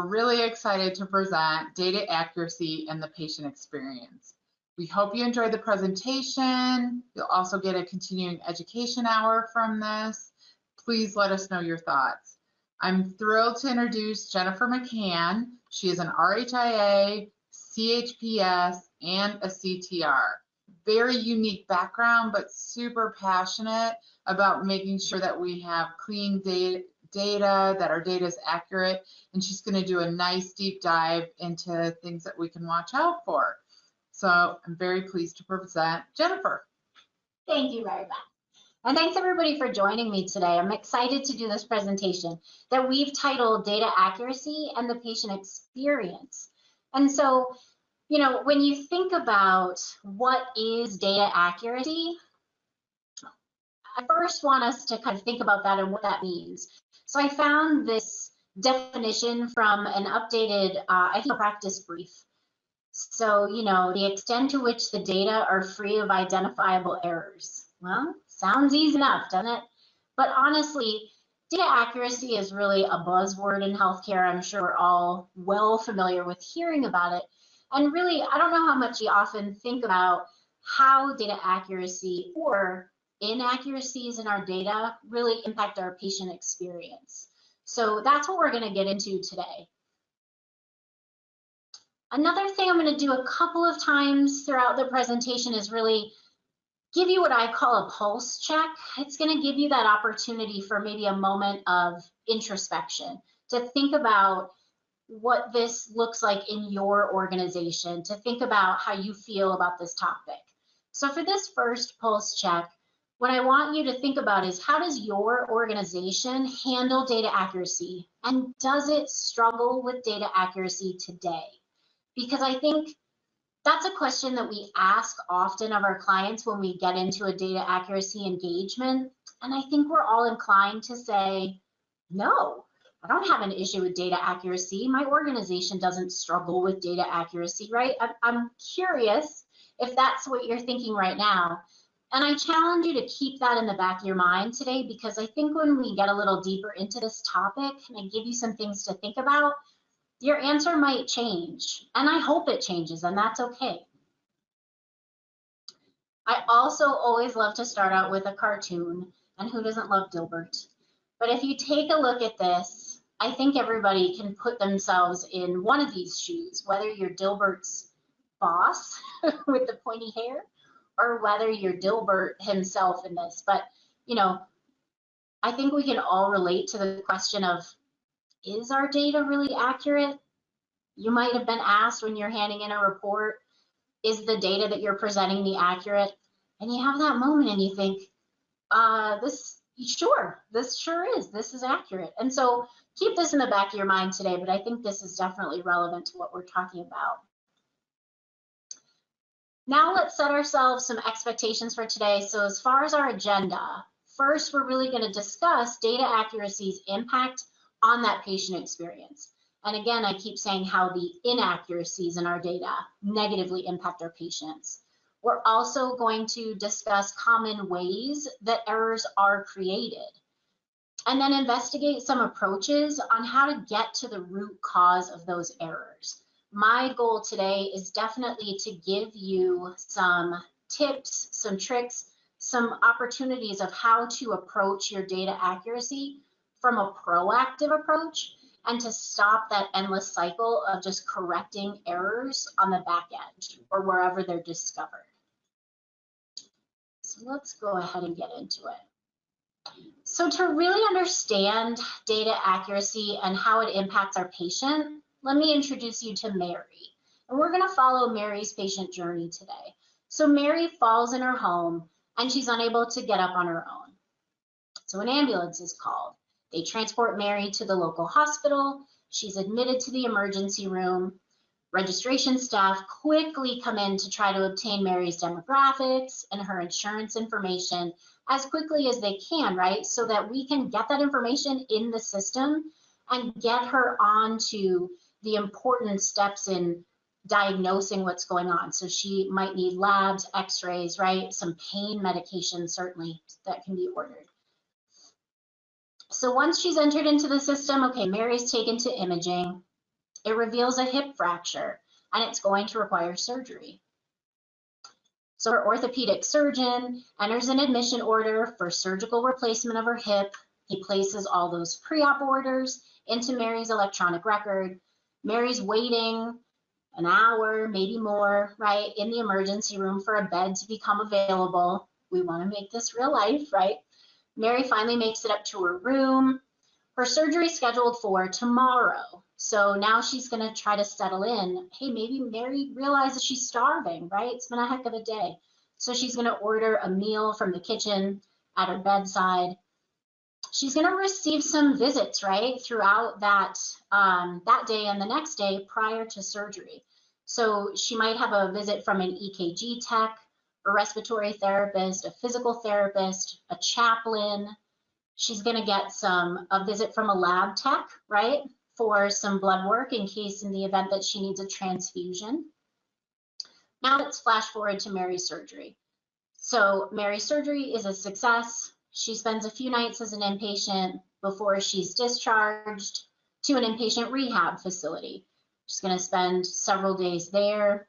we're really excited to present data accuracy and the patient experience. We hope you enjoyed the presentation. You'll also get a continuing education hour from this. Please let us know your thoughts. I'm thrilled to introduce Jennifer McCann. She is an RHIA, CHPS, and a CTR. Very unique background, but super passionate about making sure that we have clean data, that our data is accurate, and she's going to do a nice deep dive into things that we can watch out for. So I'm very pleased to present Jennifer. Thank you very much. And thanks everybody for joining me today. I'm excited to do this presentation that we've titled Data Accuracy and the Patient Experience. And so, you know, when you think about what is data accuracy, I first want us to kind of think about that and what that means. So I found this definition from an updated, I think, practice brief. So, you know, the extent to which the data are free of identifiable errors. Well, sounds easy enough, doesn't it? But honestly, data accuracy is really a buzzword in healthcare. I'm sure we're all well familiar with hearing about it. And really, I don't know how much we often think about how data accuracy or inaccuracies in our data really impact our patient experience. So that's what we're going to get into today. Another thing I'm going to do a couple of times throughout the presentation is really give you what I call a pulse check. It's going to give you that opportunity for maybe a moment of introspection, to think about what this looks like in your organization, to think about how you feel about this topic. So for this first pulse check, what I want you to think about is, how does your organization handle data accuracy? And does it struggle with data accuracy today? Because I think that's a question that we ask often of our clients when we get into a data accuracy engagement. And I think we're all inclined to say, no, I don't have an issue with data accuracy. My organization doesn't struggle with data accuracy, right? I'm curious if that's what you're thinking right now. And I challenge you to keep that in the back of your mind today, because I think when we get a little deeper into this topic and I give you some things to think about, your answer might change. And I hope it changes, and that's okay. I also always love to start out with a cartoon, and who doesn't love Dilbert? But if you take a look at this, I think everybody can put themselves in one of these shoes, whether you're Dilbert's boss with the pointy hair, or whether you're Dilbert himself in this. But, you know, I think we can all relate to the question of, is our data really accurate? You might have been asked when you're handing in a report, is the data that you're presenting me accurate? And you have that moment and you think, this sure is, this is accurate. And so keep this in the back of your mind today, but I think this is definitely relevant to what we're talking about. Now let's set ourselves some expectations for today. So as far as our agenda, first we're really going to discuss data accuracy's impact on that patient experience. And again, I keep saying how the inaccuracies in our data negatively impact our patients. We're also going to discuss common ways that errors are created, and then investigate some approaches on how to get to the root cause of those errors. My goal today is definitely to give you some tips, some tricks, some opportunities of how to approach your data accuracy from a proactive approach, and to stop that endless cycle of just correcting errors on the back end or wherever they're discovered. So let's go ahead and get into it. So to really understand data accuracy and how it impacts our patient, let me introduce you to Mary. And we're going to follow Mary's patient journey today. So Mary falls in her home and she's unable to get up on her own. So an ambulance is called. They transport Mary to the local hospital. She's admitted to the emergency room. Registration staff quickly come in to try to obtain Mary's demographics and her insurance information as quickly as they can, right? So that we can get that information in the system and get her on to the important steps in diagnosing what's going on. So she might need labs, x-rays, right? Some pain medication certainly that can be ordered. So once she's entered into the system, okay, Mary's taken to imaging. It reveals a hip fracture, and it's going to require surgery. So her orthopedic surgeon enters an admission order for surgical replacement of her hip. He places all those pre-op orders into Mary's electronic record. Mary's waiting an hour, maybe more, right, in the emergency room for a bed to become available. We want to make this real life, right? Mary finally makes it up to her room. Her surgery is scheduled for tomorrow. So now she's going to try to settle in. Hey, maybe Mary realizes she's starving, right? It's been a heck of a day. So she's going to order a meal from the kitchen at her bedside. She's going to receive some visits, right, throughout that day and the next day prior to surgery. So she might have a visit from an EKG tech, a respiratory therapist, a physical therapist, a chaplain. She's going to get a visit from a lab tech, right, for some blood work in the event that she needs a transfusion. Now let's flash forward to Mary's surgery. So Mary's surgery is a success. She spends a few nights as an inpatient before she's discharged to an inpatient rehab facility. She's going to spend several days there.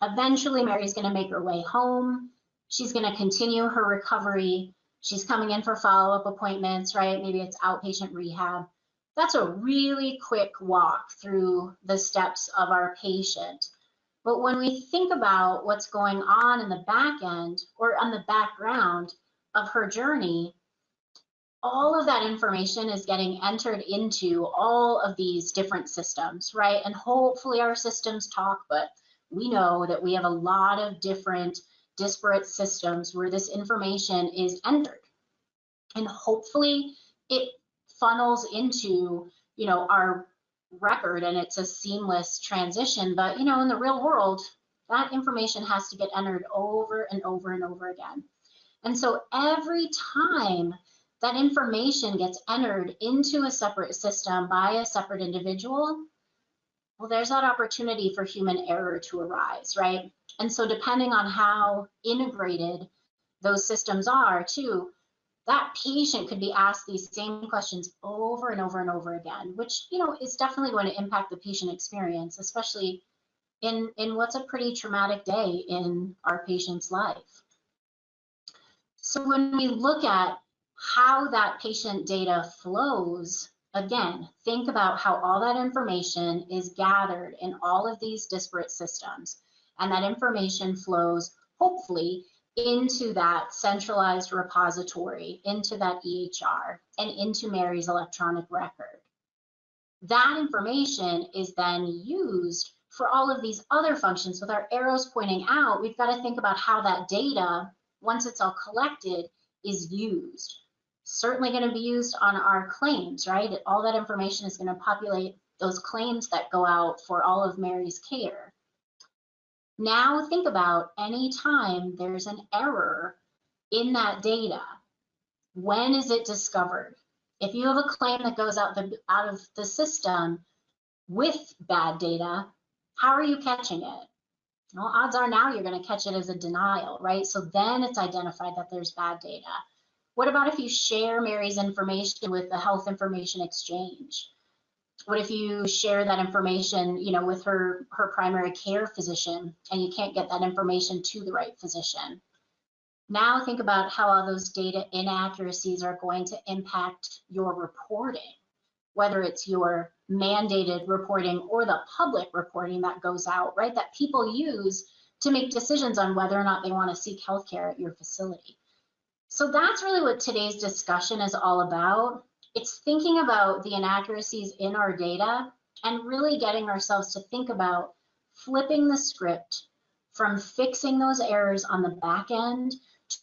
Eventually, Mary's going to make her way home. She's going to continue her recovery. She's coming in for follow-up appointments, right? Maybe it's outpatient rehab. That's a really quick walk through the steps of our patient. But when we think about what's going on in the back end or on the background of her journey, all of that information is getting entered into all of these different systems, right? And hopefully our systems talk, but we know that we have a lot of different disparate systems where this information is entered. And hopefully it funnels into, our record and it's a seamless transition. But, in the real world, that information has to get entered over and over and over again. And so every time that information gets entered into a separate system by a separate individual, well, there's that opportunity for human error to arise, right? And so depending on how integrated those systems are too, that patient could be asked these same questions over and over and over again, which, is definitely going to impact the patient experience, especially in what's a pretty traumatic day in our patient's life. So when we look at how that patient data flows, again, think about how all that information is gathered in all of these disparate systems, and that information flows, hopefully, into that centralized repository, into that EHR, and into Mary's electronic record. That information is then used for all of these other functions. With our arrows pointing out, we've got to think about how that data, once it's all collected, is used. Certainly going to be used on our claims, right? All that information is going to populate those claims that go out for all of Mary's care. Now think about any time there's an error in that data. When is it discovered? If you have a claim that goes out of the system with bad data, how are you catching it? Well, odds are now you're going to catch it as a denial, right? So then it's identified that there's bad data. What about if you share Mary's information with the Health Information Exchange? What if you share that information, with her primary care physician, and you can't get that information to the right physician? Now think about how all those data inaccuracies are going to impact your reporting, whether it's your mandated reporting or the public reporting that goes out, right? That people use to make decisions on whether or not they want to seek healthcare at your facility. So that's really what today's discussion is all about. It's thinking about the inaccuracies in our data and really getting ourselves to think about flipping the script from fixing those errors on the back end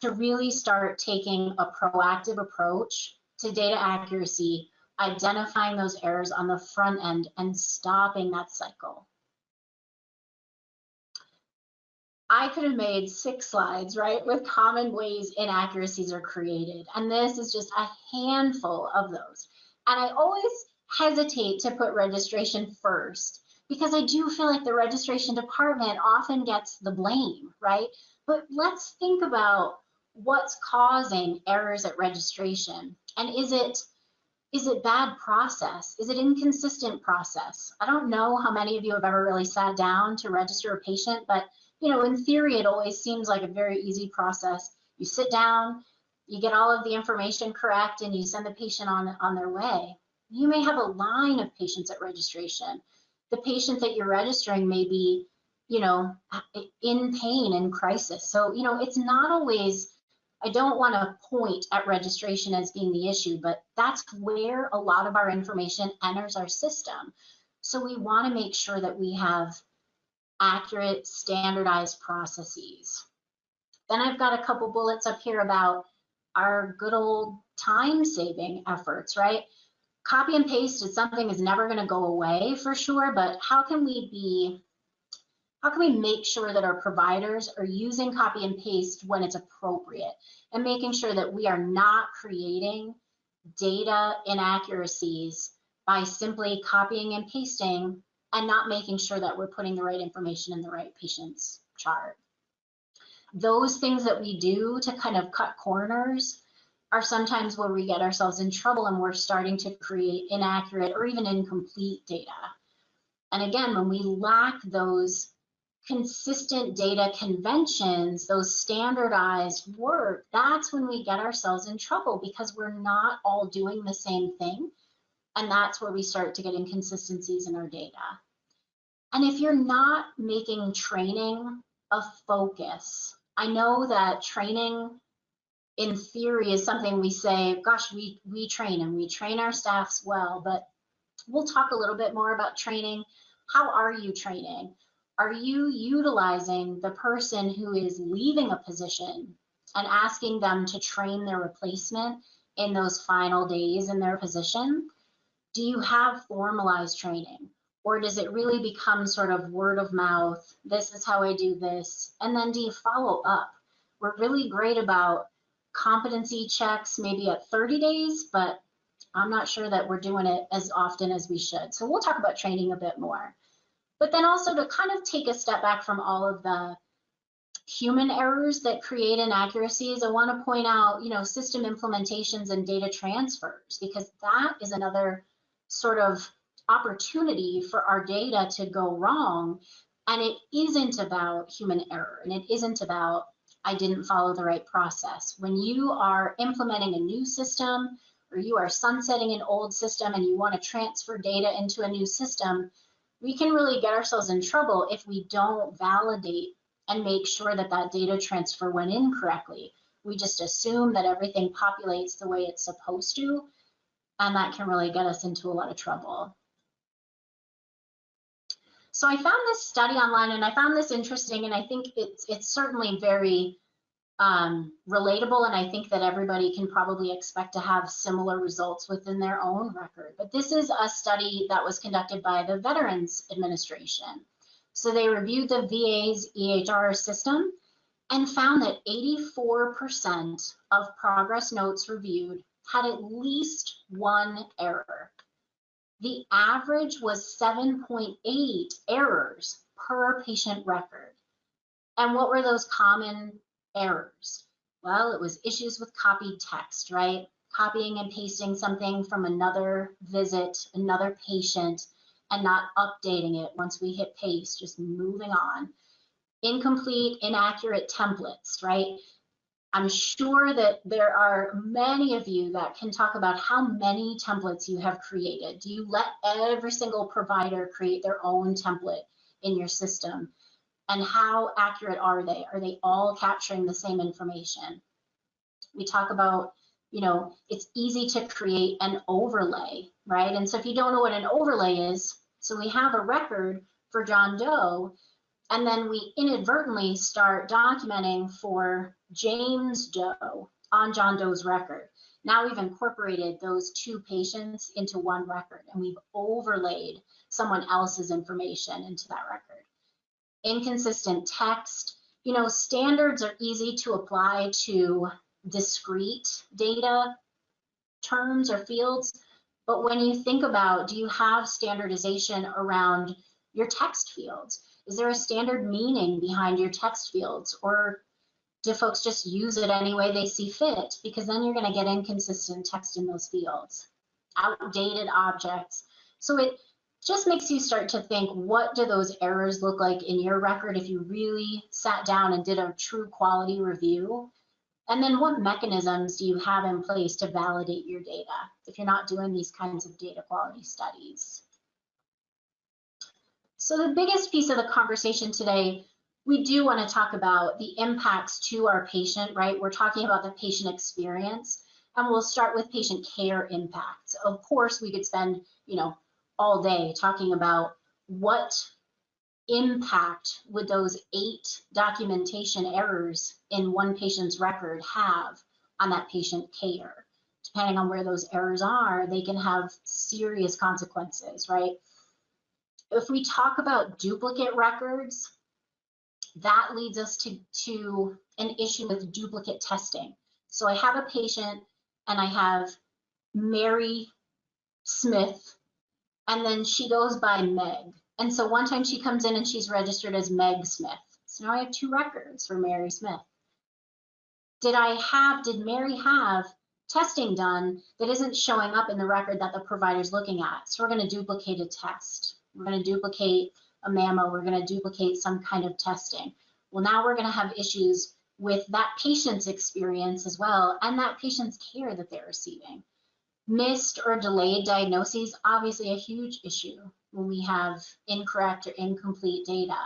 to really start taking a proactive approach to data accuracy, identifying those errors on the front end and stopping that cycle. I could have made 6 slides, right, with common ways inaccuracies are created. And this is just a handful of those. And I always hesitate to put registration first because I do feel like the registration department often gets the blame, right? But let's think about what's causing errors at registration. And is it Is it bad process? Is it inconsistent process? I don't know how many of you have ever really sat down to register a patient, but in theory, it always seems like a very easy process. You sit down, you get all of the information correct, and you send the patient on their way. You may have a line of patients at registration. The patient that you're registering may be, in pain and crisis. So, it's not always, I don't want to point at registration as being the issue, but that's where a lot of our information enters our system. So we want to make sure that we have accurate, standardized processes. Then I've got a couple bullets up here about our good old time-saving efforts, right? Copy and paste is something is never going to go away for sure, but how can we make sure that our providers are using copy and paste when it's appropriate, and making sure that we are not creating data inaccuracies by simply copying and pasting and not making sure that we're putting the right information in the right patient's chart. Those things that we do to kind of cut corners are sometimes where we get ourselves in trouble, and we're starting to create inaccurate or even incomplete data. And again, when we lack those consistent data conventions, those standardized work, that's when we get ourselves in trouble, because we're not all doing the same thing. And that's where we start to get inconsistencies in our data. And if you're not making training a focus, I know that training in theory is something we say, gosh, we train and we train our staffs well, but we'll talk a little bit more about training. How are you training? Are you utilizing the person who is leaving a position and asking them to train their replacement in those final days in their position? Do you have formalized training? Or does it really become sort of word of mouth? This is how I do this. And then do you follow up? We're really great about competency checks maybe at 30 days, but I'm not sure that we're doing it as often as we should. So we'll talk about training a bit more. But then also to kind of take a step back from all of the human errors that create inaccuracies, I want to point out, system implementations and data transfers, because that is another sort of opportunity for our data to go wrong. And it isn't about human error, and it isn't about I didn't follow the right process. When you are implementing a new system, or you are sunsetting an old system and you want to transfer data into a new system, we can really get ourselves in trouble if we don't validate and make sure that that data transfer went in correctly. We just assume that everything populates the way it's supposed to, and that can really get us into a lot of trouble. So I found this study online, and I found this interesting, and I think it's certainly very relatable, and I think that everybody can probably expect to have similar results within their own record. But this is a study that was conducted by the Veterans Administration. So they reviewed the VA's EHR system and found that 84% of progress notes reviewed had at least one error. The average was 7.8 errors per patient record. And what were those common errors? Well, it was issues with copied text, right? Copying and pasting something from another visit, another patient, and not updating it once we hit paste, just moving on. Incomplete, inaccurate templates, right? I'm sure that there are many of you that can talk about how many templates you have created. Do you let every single provider create their own template in your system? And how accurate are they? Are they all capturing the same information? We talk about, it's easy to create an overlay, right? And so if you don't know what an overlay is, so we have a record for John Doe, and then we inadvertently start documenting for James Doe on John Doe's record. Now we've incorporated those two patients into one record, and we've overlaid someone else's information into that record. Inconsistent text, standards are easy to apply to discrete data terms or fields, but when you think about, do you have standardization around your text fields? Is there a standard meaning behind your text fields, or do folks just use it any way they see fit? Because then you're going to get inconsistent text in those fields. outdated objects. So it just makes you start to think, what do those errors look like in your record if you really sat down and did a true quality review? And then what mechanisms do you have in place to validate your data if you're not doing these kinds of data quality studies? So the biggest piece of the conversation today, we do want to talk about the impacts to our patient, right? We're talking about the patient experience, and we'll start with patient care impacts. Of course, we could spend, all day talking about what impact would those 8 documentation errors in one patient's record have on that patient care. Depending on where those errors are, they can have serious consequences, right? If we talk about duplicate records, that leads us to an issue with duplicate testing. So I have a patient and I have Mary Smith, and then she goes by Meg. And so one time she comes in and she's registered as Meg Smith. So now I have 2 records for Mary Smith. Did Mary have testing done that isn't showing up in the record that the provider's looking at? So we're going to duplicate a test. We're going to duplicate a mammo. We're going to duplicate some kind of testing. Well, now we're going to have issues with that patient's experience as well, and that patient's care that they're receiving. Missed or delayed diagnoses, obviously a huge issue when we have incorrect or incomplete data.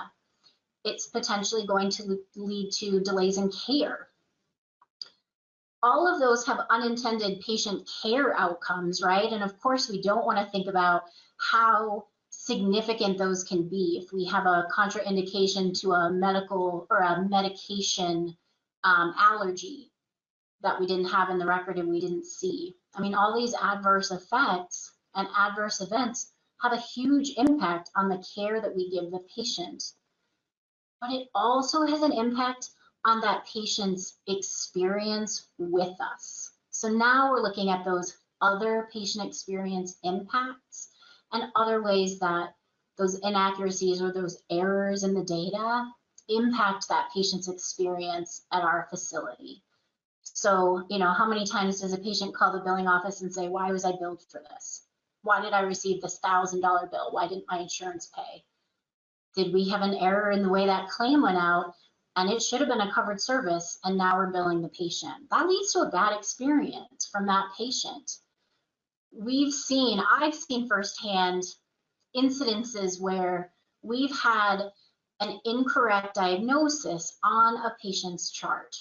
It's potentially going to lead to delays in care. All of those have unintended patient care outcomes, right? And of course, we don't want to think about how significant those can be if we have a contraindication to a medical or a medication allergy that we didn't have in the record and we didn't see. I mean, all these adverse effects and adverse events have a huge impact on the care that we give the patient. But it also has an impact on that patient's experience with us. So now we're looking at those other patient experience impacts and other ways that those inaccuracies or those errors in the data impact that patient's experience at our facility. So, how many times does a patient call the billing office and say, why was I billed for this? Why did I receive this $1,000 bill? Why didn't my insurance pay? Did we have an error in the way that claim went out and it should have been a covered service and now we're billing the patient? That leads to a bad experience from that patient. I've seen firsthand incidences where we've had an incorrect diagnosis on a patient's chart.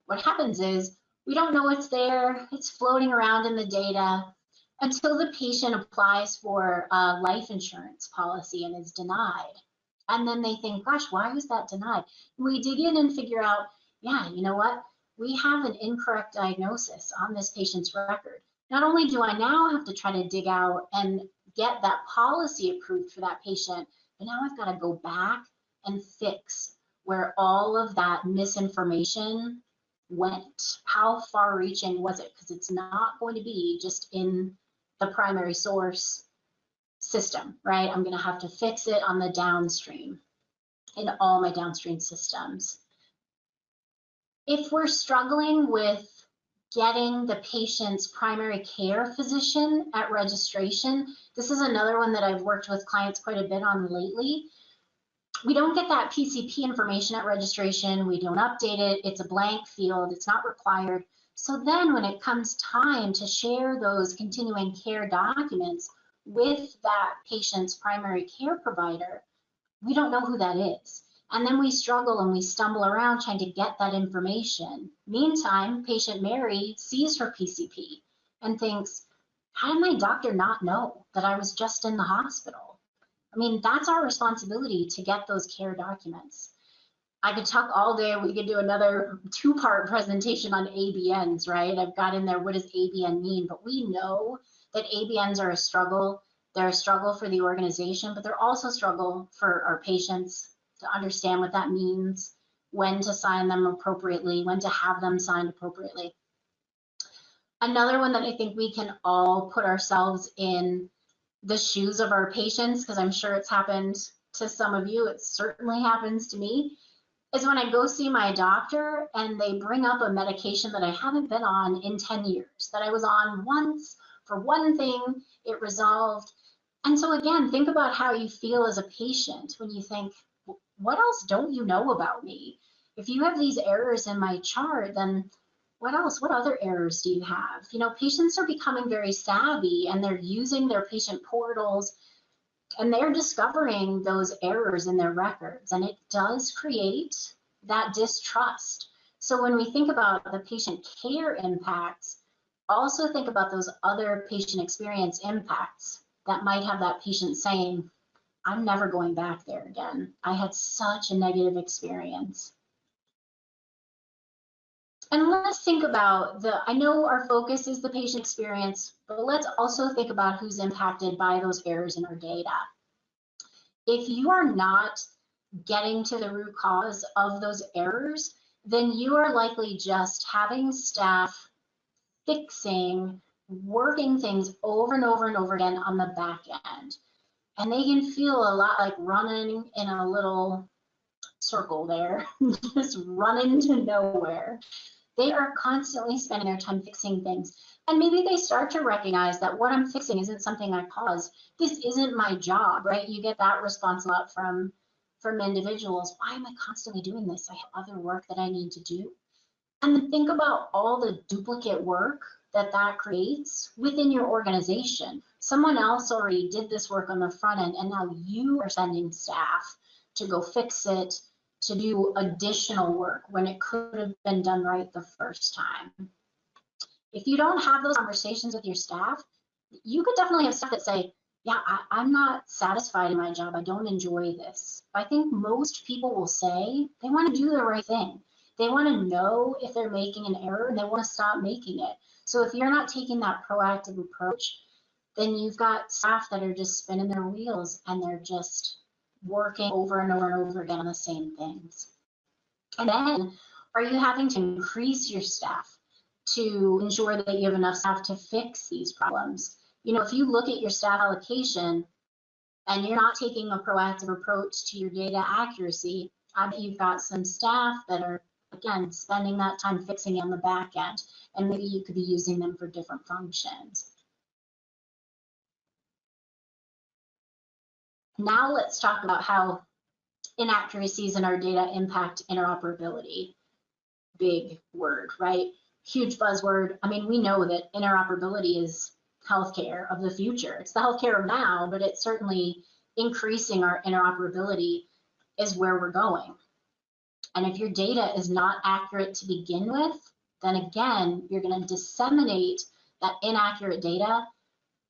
What happens is we don't know it's there, it's floating around in the data until the patient applies for a life insurance policy and is denied. And then they think, gosh, why was that denied? And we dig in and figure out, yeah, you know what? We have an incorrect diagnosis on this patient's record. Not only do I now have to try to dig out and get that policy approved for that patient, but now I've got to go back and fix where all of that misinformation went. How far reaching was it? Because it's not going to be just in the primary source system, right? I'm going to have to fix it on the downstream, in all my downstream systems. If we're struggling with getting the patient's primary care physician at registration, this is another one that I've worked with clients quite a bit on lately. We don't get that PCP information at registration. We don't update it. It's a blank field. It's not required. So then when it comes time to share those continuing care documents with that patient's primary care provider, we don't know who that is. And then we struggle and we stumble around trying to get that information. Meantime, patient Mary sees her PCP and thinks, how did my doctor not know that I was just in the hospital? I mean, that's our responsibility to get those care documents. I could talk all day. We could do another 2-part presentation on ABNs, right? I've got in there, what does ABN mean? But we know that ABNs are a struggle. They're a struggle for the organization, but they're also a struggle for our patients to understand what that means, when to sign them appropriately, when to have them signed appropriately. Another one that I think we can all put ourselves in the shoes of our patients, because I'm sure it's happened to some of you, it certainly happens to me, is when I go see my doctor and they bring up a medication that I haven't been on in 10 years, that I was on once for one thing, it resolved. And so again, think about how you feel as a patient when you think, what else don't you know about me? If you have these errors in my chart, then what else? What other errors do you have? You know, patients are becoming very savvy and they're using their patient portals and they're discovering those errors in their records, and it does create that distrust. So when we think about the patient care impacts, also think about those other patient experience impacts that might have that patient saying, I'm never going back there again. I had such a negative experience. And let's think about I know our focus is the patient experience, but let's also think about who's impacted by those errors in our data. If you are not getting to the root cause of those errors, then you are likely just having staff fixing, working things over and over and over again on the back end. And they can feel a lot like running in a little circle there, just running to nowhere. They are constantly spending their time fixing things. And maybe they start to recognize that what I'm fixing isn't something I caused. This isn't my job, right? You get that response a lot from individuals. Why am I constantly doing this? I have other work that I need to do. And then think about all the duplicate work that creates within your organization. Someone else already did this work on the front end, and now you are sending staff to go fix it, to do additional work when it could have been done right the first time. If you don't have those conversations with your staff, you could definitely have staff that say, yeah, I'm not satisfied in my job. I don't enjoy this. I think most people will say they want to do the right thing. They want to know if they're making an error and they want to stop making it. So if you're not taking that proactive approach, then you've got staff that are just spinning their wheels and they're just working over and over and over again on the same things. And then, are you having to increase your staff to ensure that you have enough staff to fix these problems? You know, if you look at your staff allocation and you're not taking a proactive approach to your data accuracy, I bet you've got some staff that are, again, spending that time fixing on the back end, and maybe you could be using them for different functions. Now let's talk about how inaccuracies in our data impact interoperability. Big word, right? Huge buzzword. I mean, we know that interoperability is healthcare of the future. It's the healthcare of now, but it's certainly increasing our interoperability is where we're going. And if your data is not accurate to begin with, then again, you're going to disseminate that inaccurate data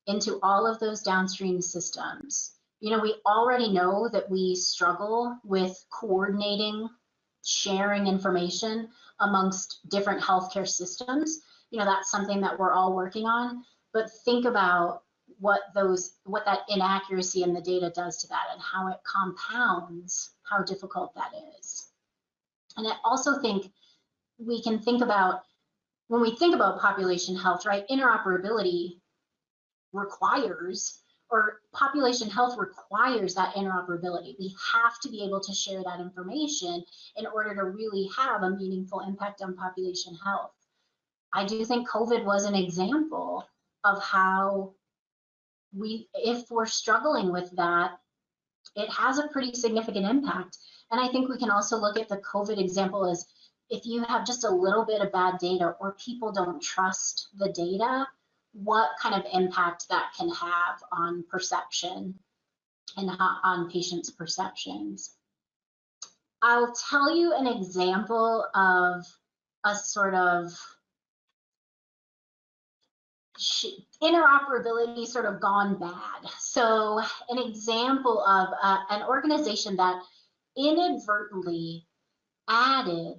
into all of those downstream systems. You know, we already know that we struggle with coordinating, sharing information amongst different healthcare systems. You know, that's something that we're all working on, but think about what that inaccuracy in the data does to that and how it compounds how difficult that is. And I also think we can think about, when we think about population health, right, interoperability requires, or population health requires that interoperability. We have to be able to share that information in order to really have a meaningful impact on population health. I do think COVID was an example of how if we're struggling with that, it has a pretty significant impact. And I think we can also look at the COVID example as if you have just a little bit of bad data or people don't trust the data, what kind of impact that can have on perception and on patients' perceptions. I'll tell you an example of a sort of interoperability sort of gone bad. So an example of an organization that inadvertently added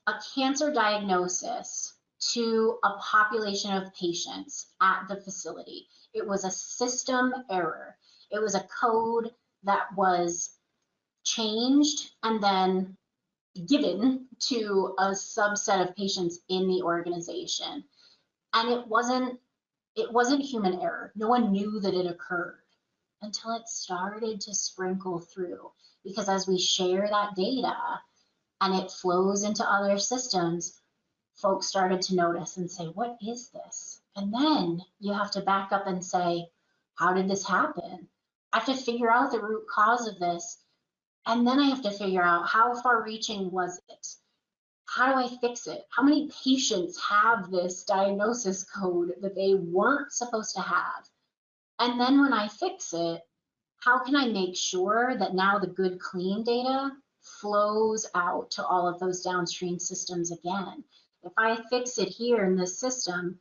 a cancer diagnosis to a population of patients at the facility. It was a system error. It was a code that was changed and then given to a subset of patients in the organization. And it wasn't human error. No one knew that it occurred until it started to sprinkle through. Because as we share that data and it flows into other systems, folks started to notice and say, what is this? And then you have to back up and say, how did this happen? I have to figure out the root cause of this. And then I have to figure out how far reaching was it? How do I fix it? How many patients have this diagnosis code that they weren't supposed to have? And then when I fix it, how can I make sure that now the good, clean data flows out to all of those downstream systems again? If I fix it here in this system,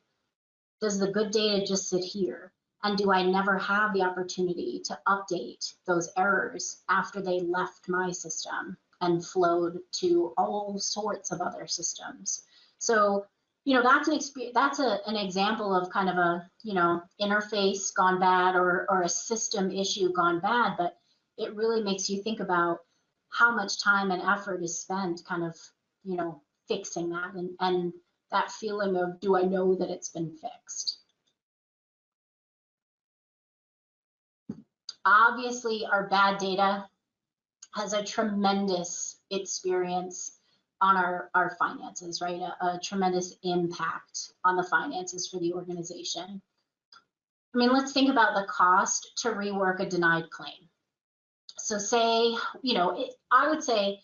does the good data just sit here? And do I never have the opportunity to update those errors after they left my system and flowed to all sorts of other systems? So, that's an example of kind of a, interface gone bad or a system issue gone bad, but it really makes you think about how much time and effort is spent kind of, fixing that and that feeling of, do I know that it's been fixed? Obviously, our bad data has a tremendous experience on our finances, right? A tremendous impact on the finances for the organization. I mean, let's think about the cost to rework a denied claim. So say, I would say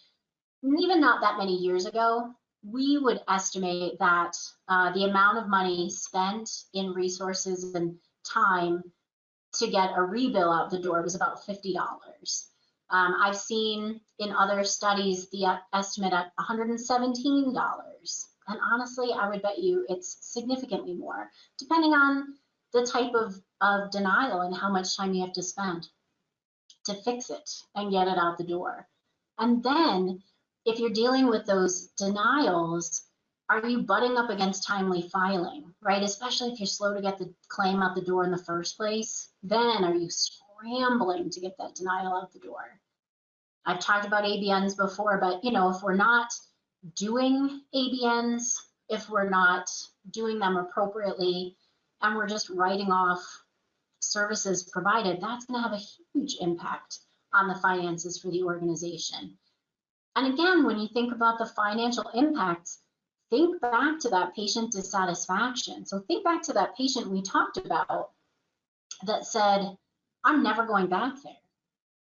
even not that many years ago, we would estimate that the amount of money spent in resources and time to get a rebill out the door was about $50. I've seen in other studies the estimate at $117. And honestly, I would bet you it's significantly more, depending on the type of denial and how much time you have to spend to fix it and get it out the door. And then if you're dealing with those denials, are you butting up against timely filing, right? Especially if you're slow to get the claim out the door in the first place, then are you scrambling to get that denial out the door? I've talked about ABNs before, but if we're not doing ABNs, if we're not doing them appropriately, and we're just writing off services provided, that's going to have a huge impact on the finances for the organization. And again, when you think about the financial impacts, think back to that patient dissatisfaction. So think back to that patient we talked about that said, I'm never going back there.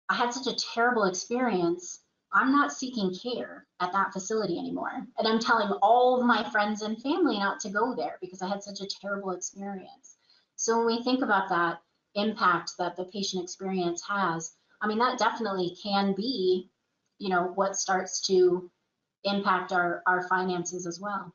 I had such a terrible experience. I'm not seeking care at that facility anymore. And I'm telling all of my friends and family not to go there because I had such a terrible experience. So when we think about that impact that the patient experience has, I mean, that definitely can be, what starts to impact our finances as well.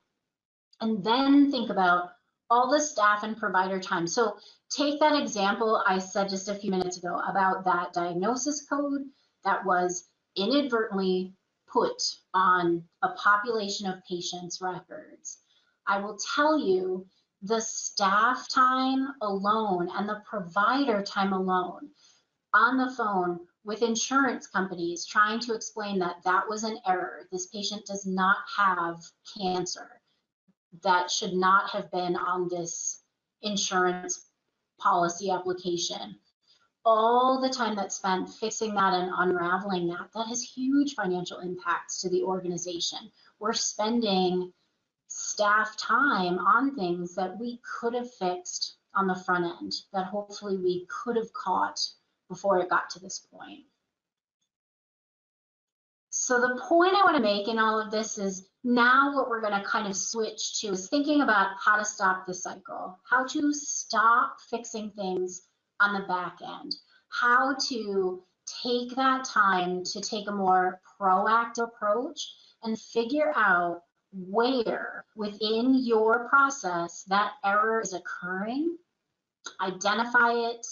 And then think about all the staff and provider time. So take that example I said just a few minutes ago about that diagnosis code that was inadvertently put on a population of patients' records. I will tell you, the staff time alone and the provider time alone on the phone with insurance companies trying to explain that that was an error. This patient does not have cancer. That should not have been on this insurance policy application. All the time that's spent fixing that and unraveling that has huge financial impacts to the organization. We're spending staff time on things that we could have fixed on the front end, that hopefully we could have caught before it got to this point. So the point I want to make in all of this is now what we're going to kind of switch to is thinking about how to stop the cycle, how to stop fixing things on the back end, how to take that time to take a more proactive approach and figure out where within your process that error is occurring, identify it,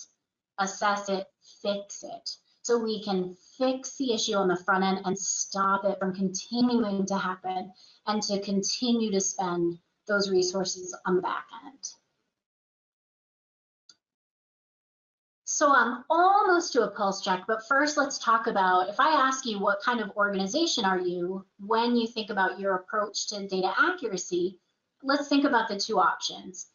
assess it, fix it. So we can fix the issue on the front end and stop it from continuing to happen and to continue to spend those resources on the back end. So I'm almost to a pulse check, but first let's talk about, if I ask you what kind of organization are you when you think about your approach to data accuracy, let's think about the two options.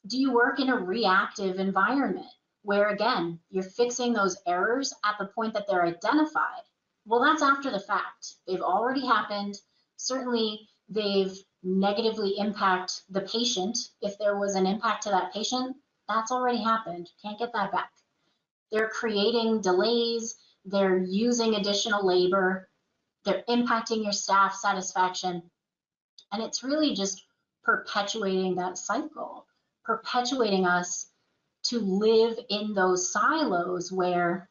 Do you work in a reactive environment where, again, you're fixing those errors at the point that they're identified? Well, that's after the fact. They've already happened. Certainly, they've negatively impact the patient. If there was an impact to that patient, that's already happened. Can't get that back. They're creating delays, they're using additional labor, they're impacting your staff satisfaction, and it's really just perpetuating that cycle, perpetuating us to live in those silos where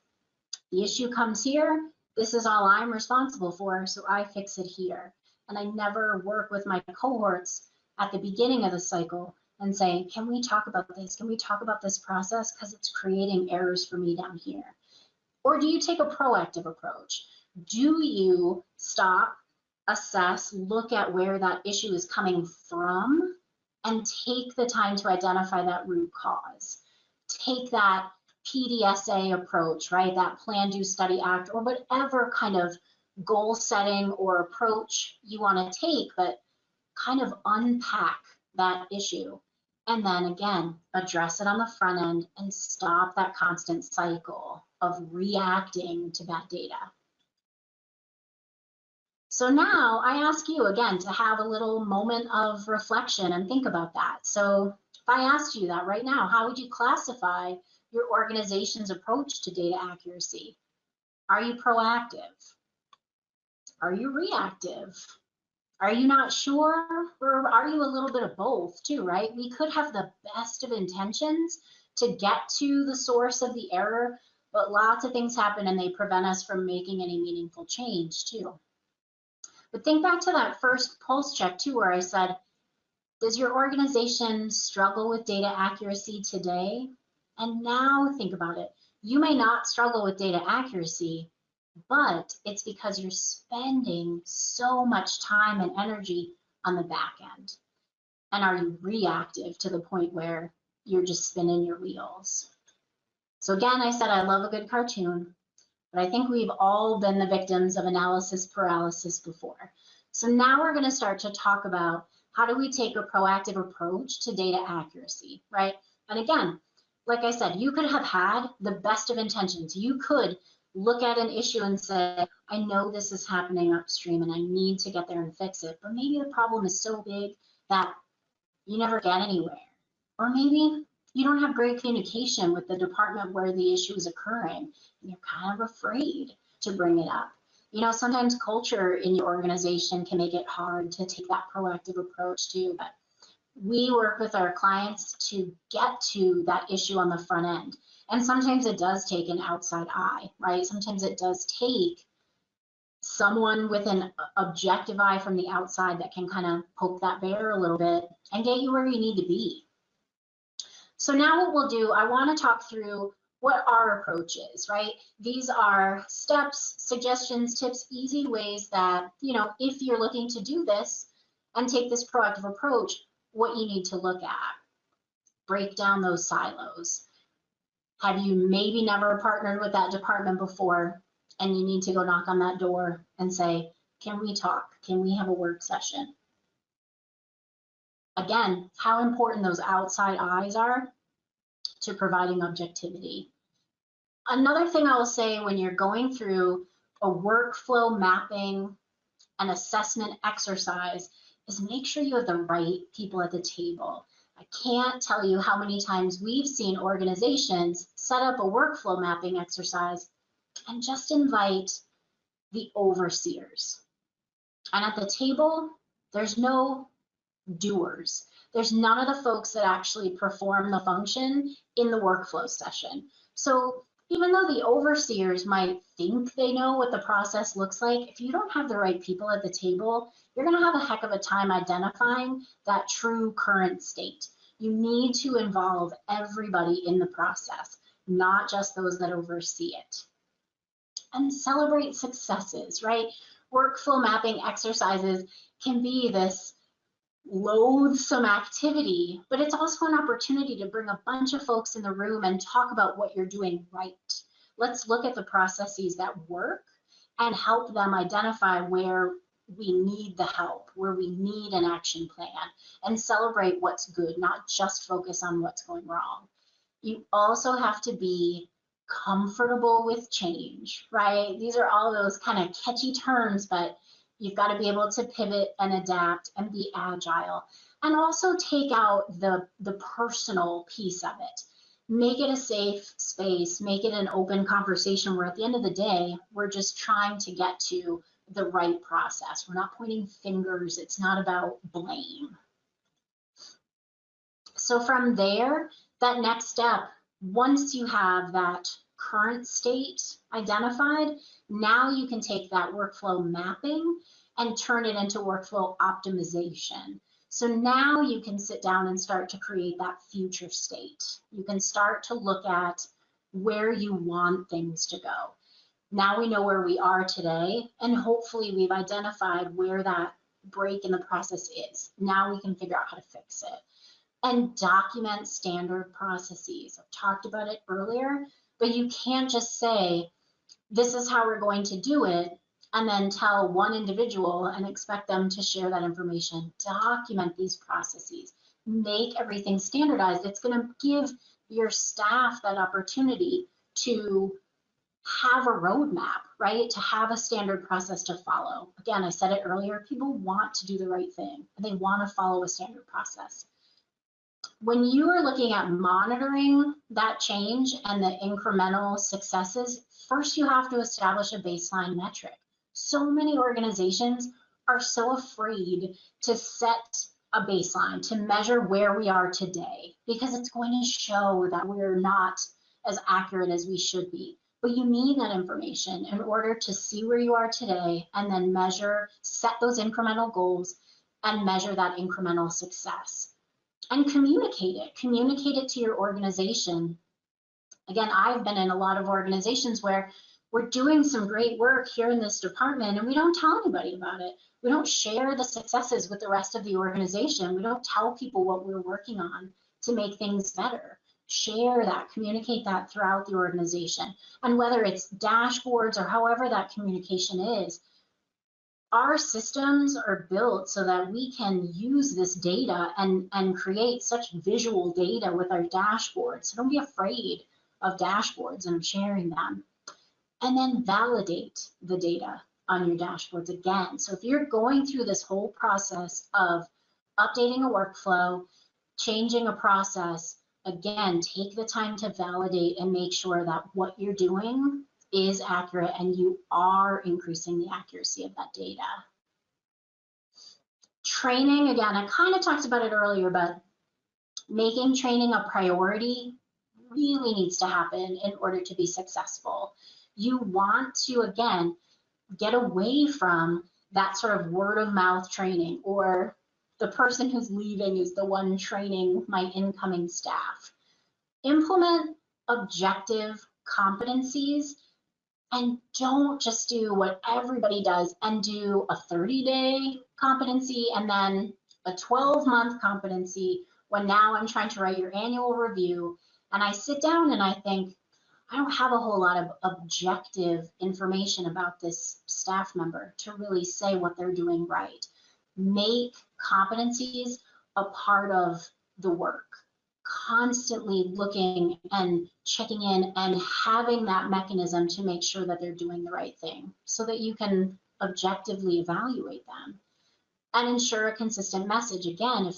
the issue comes here, this is all I'm responsible for, so I fix it here. And I never work with my cohorts at the beginning of the cycle and say, can we talk about this? Can we talk about this process? Because it's creating errors for me down here. Or do you take a proactive approach? Do you stop, assess, look at where that issue is coming from, and take the time to identify that root cause? Take that PDSA approach, right? That plan, do, study, act, or whatever kind of goal setting or approach you want to take, but kind of unpack that issue. And then again, address it on the front end and stop that constant cycle of reacting to bad data. So now I ask you again to have a little moment of reflection and think about that. So if I asked you that right now, how would you classify your organization's approach to data accuracy? Are you proactive? Are you reactive? Are you not sure? Or are you a little bit of both too, right? We could have the best of intentions to get to the source of the error, but lots of things happen and they prevent us from making any meaningful change too. But think back to that first pulse check too, where I said, does your organization struggle with data accuracy today? And now think about it. You may not struggle with data accuracy, but it's because you're spending so much time and energy on the back end. And are you reactive to the point where you're just spinning your wheels? So again, I said I love a good cartoon, but I think we've all been the victims of analysis paralysis before. So now we're going to start to talk about how do we take a proactive approach to data accuracy, right? And again, like I said, you could have had the best of intentions. You could look at an issue and say, I know this is happening upstream and I need to get there and fix it. But maybe the problem is so big that you never get anywhere. Or maybe you don't have great communication with the department where the issue is occurring. And you're kind of afraid to bring it up. You know, sometimes culture in your organization can make it hard to take that proactive approach too. But we work with our clients to get to that issue on the front end. And sometimes it does take an outside eye, right? Sometimes it does take someone with an objective eye from the outside that can kind of poke that bear a little bit and get you where you need to be. So now what we'll do, I want to talk through what our approach is, right? These are steps, suggestions, tips, easy ways that, you know, if you're looking to do this and take this proactive approach, what you need to look at. Break down those silos. Have you maybe never partnered with that department before and you need to go knock on that door and say, can we talk? Can we have a work session? Again, how important those outside eyes are to providing objectivity. Another thing I will say when you're going through a workflow mapping and assessment exercise is make sure you have the right people at the table. I can't tell you how many times we've seen organizations set up a workflow mapping exercise and just invite the overseers. And at the table, there's no doers. There's none of the folks that actually perform the function in the workflow session. So even though the overseers might think they know what the process looks like, if you don't have the right people at the table, you're going to have a heck of a time identifying that true current state. You need to involve everybody in the process, not just those that oversee it. And celebrate successes, right? Workflow mapping exercises can be this loathsome activity, but it's also an opportunity to bring a bunch of folks in the room and talk about what you're doing right. Let's look at the processes that work and help them identify where we need the help, where we need an action plan, and celebrate what's good, not just focus on what's going wrong. You also have to be comfortable with change, right? These are all those kind of catchy terms, but You've got to be able to pivot and adapt and be agile, and also take out the personal piece of it. Make it a safe space, make it an open conversation where at the end of the day, we're just trying to get to the right process. We're not pointing fingers. It's not about blame. So from there, that next step, once you have that current state identified, now you can take that workflow mapping and turn it into workflow optimization. So now you can sit down and start to create that future state. You can start to look at where you want things to go. Now we know where we are today, and hopefully we've identified where that break in the process is. Now we can figure out how to fix it. And document standard processes. I've talked about it earlier, but you can't just say, this is how we're going to do it, and then tell one individual and expect them to share that information. Document these processes. Make everything standardized. It's going to give your staff that opportunity to have a roadmap, right? To have a standard process to follow. Again, I said it earlier, people want to do the right thing, and they want to follow a standard process. When you are looking at monitoring that change and the incremental successes, first you have to establish a baseline metric. So many organizations are so afraid to set a baseline, to measure where we are today, because it's going to show that we're not as accurate as we should be. But you need that information in order to see where you are today and then measure, set those incremental goals and measure that incremental success. And communicate it to your organization. Again, I've been in a lot of organizations where we're doing some great work here in this department and we don't tell anybody about it. We don't share the successes with the rest of the organization. We don't tell people what we're working on to make things better. Share that, communicate that throughout the organization. And whether it's dashboards or however that communication is, our systems are built so that we can use this data and create such visual data with our dashboards. So don't be afraid of dashboards and sharing them. And then validate the data on your dashboards again. So if you're going through this whole process of updating a workflow, changing a process, again, take the time to validate and make sure that what you're doing is accurate and you are increasing the accuracy of that data. Training, again, I kind of talked about it earlier, but making training a priority really needs to happen in order to be successful. You want to, again, get away from that sort of word of mouth training, or the person who's leaving is the one training my incoming staff. Implement objective competencies. And don't just do what everybody does and do a 30-day competency and then a 12-month competency when now I'm trying to write your annual review. And I sit down and I think, I don't have a whole lot of objective information about this staff member to really say what they're doing right. Make competencies a part of the work. Constantly looking and checking in and having that mechanism to make sure that they're doing the right thing so that you can objectively evaluate them and ensure a consistent message. Again,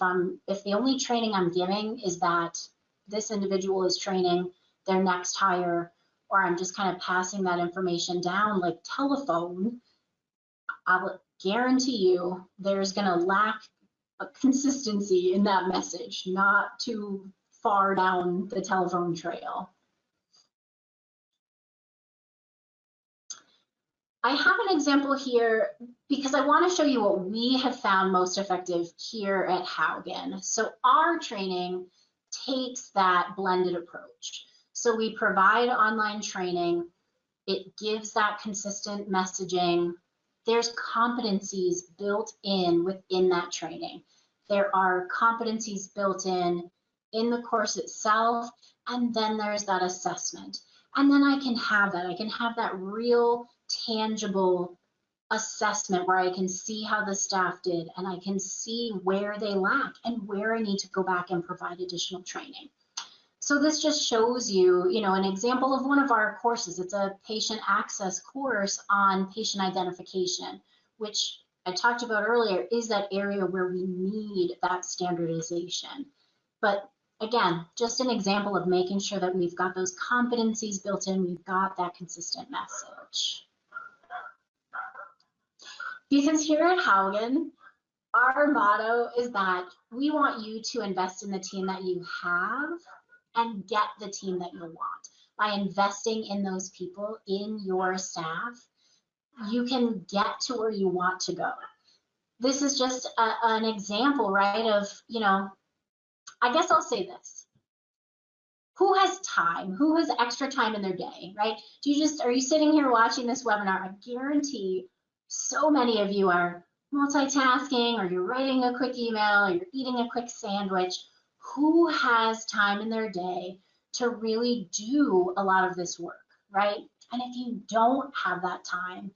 if the only training I'm giving is that this individual is training their next hire, or I'm just kind of passing that information down like telephone, I'll guarantee you there's going to lack a consistency in that message, not too far down the telephone trail. I have an example here because I want to show you what we have found most effective here at Haugen. So our training takes that blended approach. So we provide online training. It gives that consistent messaging. There's competencies built in within that training. There are competencies built in the course itself, and then there's that assessment. And then I can have that real tangible assessment where I can see how the staff did and I can see where they lack and where I need to go back and provide additional training. So this just shows you, an example of one of our courses. It's a patient access course on patient identification, which I talked about earlier is that area where we need that standardization. But again, just an example of making sure that we've got those competencies built in, we've got that consistent message. Because here at Haugen, our motto is that we want you to invest in the team that you have and get the team that you want. By investing in those people, in your staff, you can get to where you want to go. This is just an example, right, of, you know, I guess I'll say this. Who has time? Who has extra time in their day, right? Are you sitting here watching this webinar? I guarantee so many of you are multitasking, or you're writing a quick email, or you're eating a quick sandwich. Who has time in their day to really do a lot of this work, right? And if you don't have that time,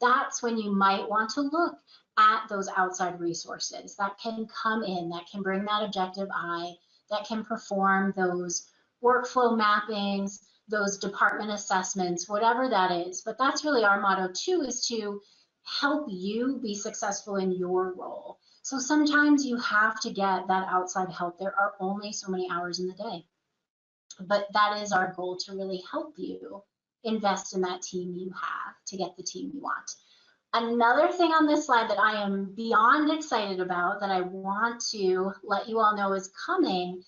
that's when you might want to look at those outside resources that can come in, that can bring that objective eye, that can perform those workflow mappings, those department assessments, whatever that is. But that's really our motto too, is to help you be successful in your role. So sometimes you have to get that outside help. There are only so many hours in the day. But that is our goal, to really help you invest in that team you have to get the team you want. Another thing on this slide that I am beyond excited about, that I want to let you all know is coming,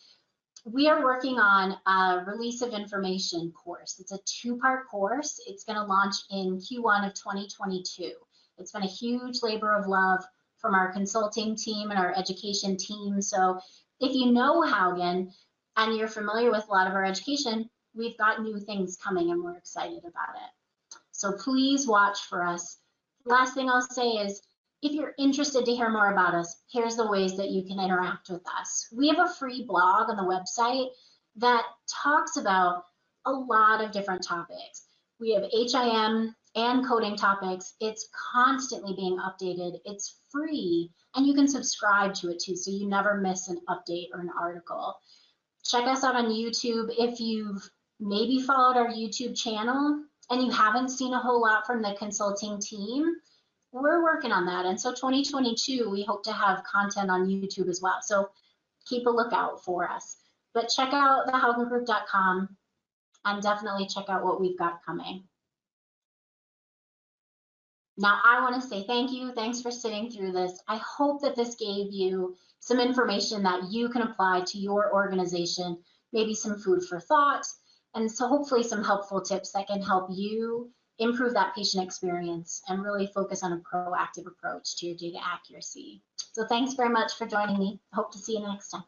we are working on a release of information course. It's a 2-part course. It's going to launch in Q1 of 2022. It's been a huge labor of love from our consulting team and our education team. So if you know Haugen and you're familiar with a lot of our education, we've got new things coming and we're excited about it. So please watch for us. Last thing I'll say is, if you're interested to hear more about us, here's the ways that you can interact with us. We have a free blog on the website that talks about a lot of different topics. We have HIM and coding topics. It's constantly being updated. It's free, and you can subscribe to it too, so you never miss an update or an article. Check us out on YouTube. If you've maybe followed our YouTube channel and you haven't seen a whole lot from the consulting team, we're working on that. And so 2022, we hope to have content on YouTube as well. So keep a lookout for us. But check out thehaugengroup.com and definitely check out what we've got coming. Now, I want to say thank you. Thanks for sitting through this. I hope that this gave you some information that you can apply to your organization, maybe some food for thought, and so hopefully some helpful tips that can help you improve that patient experience and really focus on a proactive approach to your data accuracy. So thanks very much for joining me. Hope to see you next time.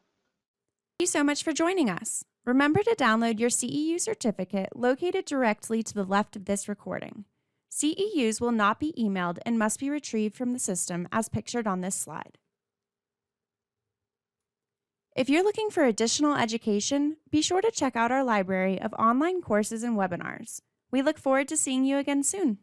Thank you so much for joining us. Remember to download your CEU certificate located directly to the left of this recording. CEUs will not be emailed and must be retrieved from the system as pictured on this slide. If you're looking for additional education, be sure to check out our library of online courses and webinars. We look forward to seeing you again soon.